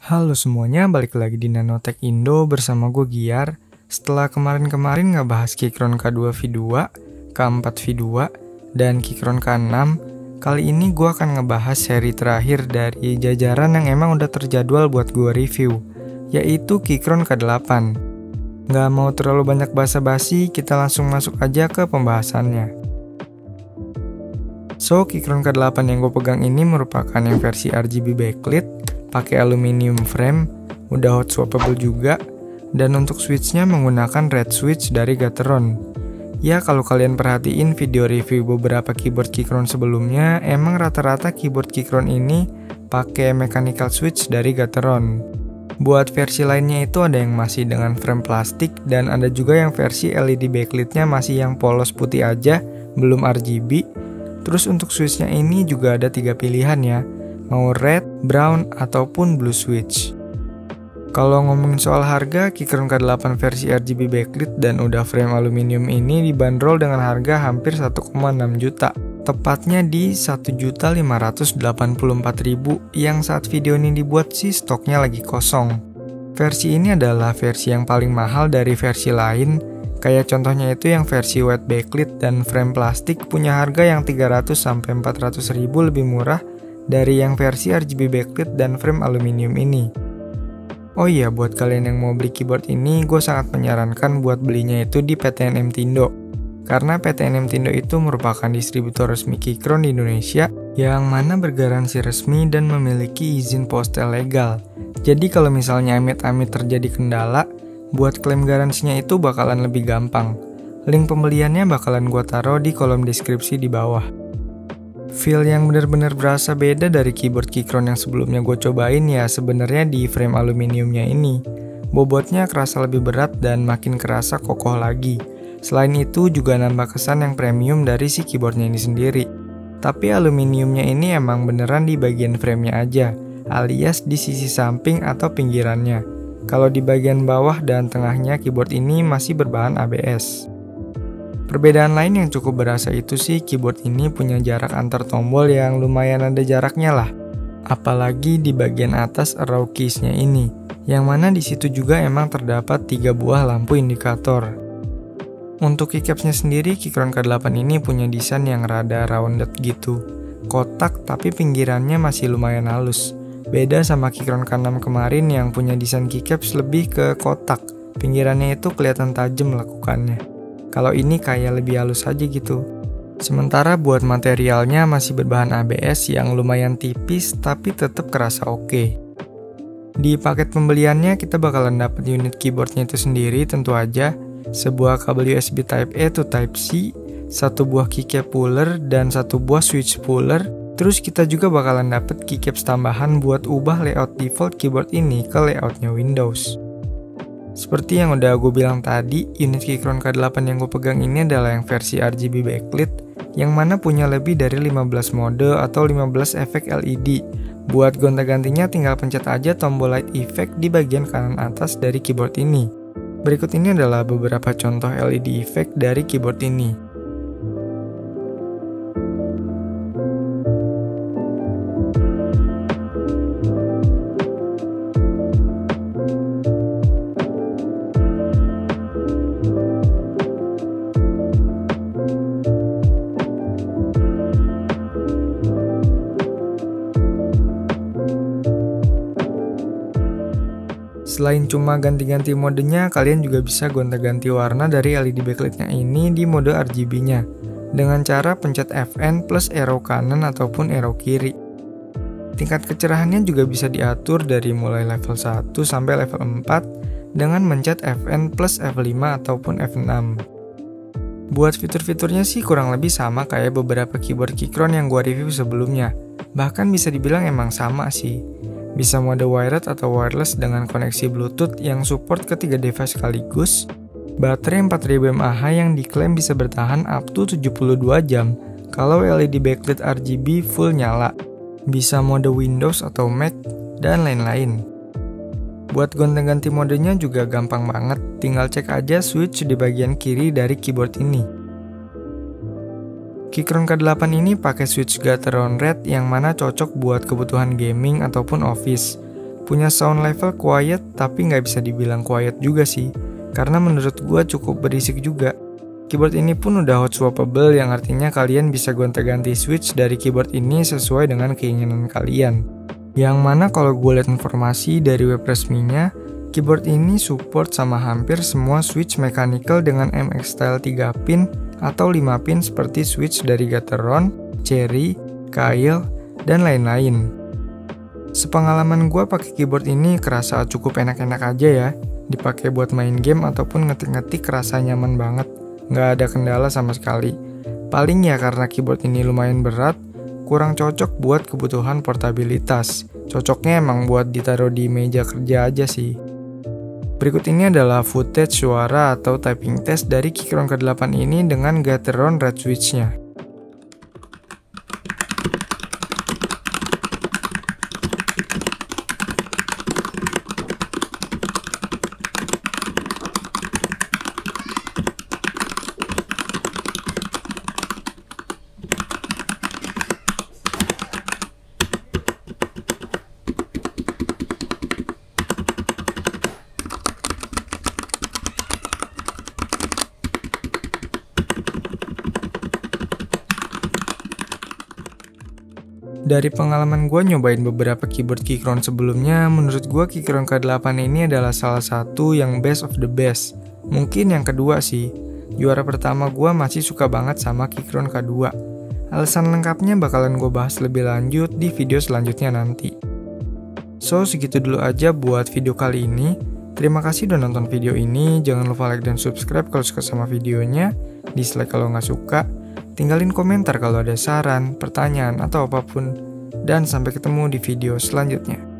Halo semuanya, balik lagi di Nanotech Indo bersama gue Giar. Setelah kemarin-kemarin ngebahas Keychron K2V2, K4 V2, dan Keychron K6, kali ini gue akan ngebahas seri terakhir dari jajaran yang emang udah terjadwal buat gue review, yaitu Keychron K8. Nggak mau terlalu banyak basa-basi, kita langsung masuk aja ke pembahasannya. So, Keychron K8 yang gue pegang ini merupakan yang versi RGB backlit, pakai aluminium frame, udah hot swappable juga, dan untuk switchnya menggunakan red switch dari Gateron. Ya, kalau kalian perhatiin video review beberapa keyboard Keychron sebelumnya, emang rata-rata keyboard Keychron ini pakai mechanical switch dari Gateron. Buat versi lainnya itu ada yang masih dengan frame plastik, dan ada juga yang versi LED backlit-nya masih yang polos putih aja, belum RGB. Terus untuk switchnya ini juga ada 3 pilihan ya, mau red, brown, ataupun blue switch. Kalau ngomongin soal harga, Keychron K8 versi RGB backlit dan udah frame aluminium ini dibanderol dengan harga hampir 1,6 juta. Tepatnya di 1.584.000 yang saat video ini dibuat sih stoknya lagi kosong. Versi ini adalah versi yang paling mahal dari versi lain, kayak contohnya itu yang versi white backlit dan frame plastik punya harga yang 300-400 ribu lebih murah dari yang versi RGB backlit dan frame aluminium ini. Oh iya, buat kalian yang mau beli keyboard ini, gue sangat menyarankan buat belinya itu di PTNM Tindo. Karena PTNM Tindo itu merupakan distributor resmi Keychron di Indonesia yang mana bergaransi resmi dan memiliki izin postel legal. Jadi kalau misalnya amit-amit terjadi kendala, buat klaim garansinya itu bakalan lebih gampang. Link pembeliannya bakalan gue taruh di kolom deskripsi di bawah. Feel yang benar-benar berasa beda dari keyboard Keychron yang sebelumnya gue cobain ya sebenarnya di frame aluminiumnya ini. Bobotnya kerasa lebih berat dan makin kerasa kokoh lagi. Selain itu juga nambah kesan yang premium dari si keyboardnya ini sendiri. Tapi aluminiumnya ini emang beneran di bagian framenya aja, alias di sisi samping atau pinggirannya. Kalau di bagian bawah dan tengahnya keyboard ini masih berbahan ABS. Perbedaan lain yang cukup berasa itu sih keyboard ini punya jarak antar tombol yang lumayan ada jaraknya lah. Apalagi di bagian atas arrow keys-nya ini, yang mana di situ juga emang terdapat 3 buah lampu indikator. Untuk keycaps-nya sendiri, Keychron K8 ini punya desain yang rada rounded gitu. Kotak tapi pinggirannya masih lumayan halus. Beda sama Keychron K6 kemarin yang punya desain keycaps lebih ke kotak. Pinggirannya itu kelihatan tajam lekukannya. Kalau ini kayak lebih halus aja gitu. Sementara buat materialnya masih berbahan ABS yang lumayan tipis tapi tetap kerasa oke. Di paket pembeliannya kita bakalan dapet unit keyboardnya itu sendiri tentu aja, sebuah kabel USB Type-A to Type-C, 1 buah keycap puller dan 1 buah switch puller. Terus kita juga bakalan dapet keycaps tambahan buat ubah layout default keyboard ini ke layoutnya Windows. Seperti yang udah gue bilang tadi, unit Keychron K8 yang gue pegang ini adalah yang versi RGB backlit, yang mana punya lebih dari 15 mode atau 15 efek LED. Buat gonta-gantinya tinggal pencet aja tombol light effect di bagian kanan atas dari keyboard ini. Berikut ini adalah beberapa contoh LED effect dari keyboard ini. Selain cuma ganti-ganti modenya, kalian juga bisa gonta-ganti warna dari LED backlit-nya ini di mode RGB-nya dengan cara pencet Fn plus arrow kanan ataupun arrow kiri. Tingkat kecerahannya juga bisa diatur dari mulai level 1 sampai level 4 dengan mencet Fn plus F5 ataupun F6. Buat fitur-fiturnya sih kurang lebih sama kayak beberapa keyboard Keychron yang gua review sebelumnya. Bahkan bisa dibilang emang sama sih. Bisa mode wired atau wireless dengan koneksi Bluetooth yang support ketiga device sekaligus, baterai 4000 mAh yang diklaim bisa bertahan up to 72 jam kalau LED backlit RGB full nyala, bisa mode Windows atau Mac, dan lain-lain. Buat gonta-ganti modenya juga gampang banget, tinggal cek aja switch di bagian kiri dari keyboard ini. Keychron K8 ini pakai switch Gateron Red yang mana cocok buat kebutuhan gaming ataupun office. Punya sound level quiet tapi nggak bisa dibilang quiet juga sih, karena menurut gue cukup berisik juga. Keyboard ini pun udah hot swappable, yang artinya kalian bisa gonta-ganti switch dari keyboard ini sesuai dengan keinginan kalian. Yang mana kalau gue lihat informasi dari web resminya, keyboard ini support sama hampir semua switch mechanical dengan MX style 3 pin atau 5 pin seperti switch dari Gateron, Cherry, Kailh, dan lain-lain. Sepengalaman gue pakai keyboard ini kerasa cukup enak-enak aja ya. Dipakai buat main game ataupun ngetik-ngetik kerasa nyaman banget. Nggak ada kendala sama sekali. Paling ya karena keyboard ini lumayan berat, kurang cocok buat kebutuhan portabilitas. Cocoknya emang buat ditaruh di meja kerja aja sih. Berikut ini adalah footage suara atau typing test dari Keychron K8 ini dengan Gateron Red Switch-nya. Dari pengalaman gue nyobain beberapa keyboard Keychron sebelumnya, menurut gue Keychron K8 ini adalah salah satu yang best of the best. Mungkin yang kedua sih. Juara pertama gue masih suka banget sama Keychron K2. Alasan lengkapnya bakalan gue bahas lebih lanjut di video selanjutnya nanti. So, segitu dulu aja buat video kali ini. Terima kasih udah nonton video ini. Jangan lupa like dan subscribe kalau suka sama videonya. Dislike kalau nggak suka. Tinggalin komentar kalau ada saran, pertanyaan, atau apapun. Dan sampai ketemu di video selanjutnya.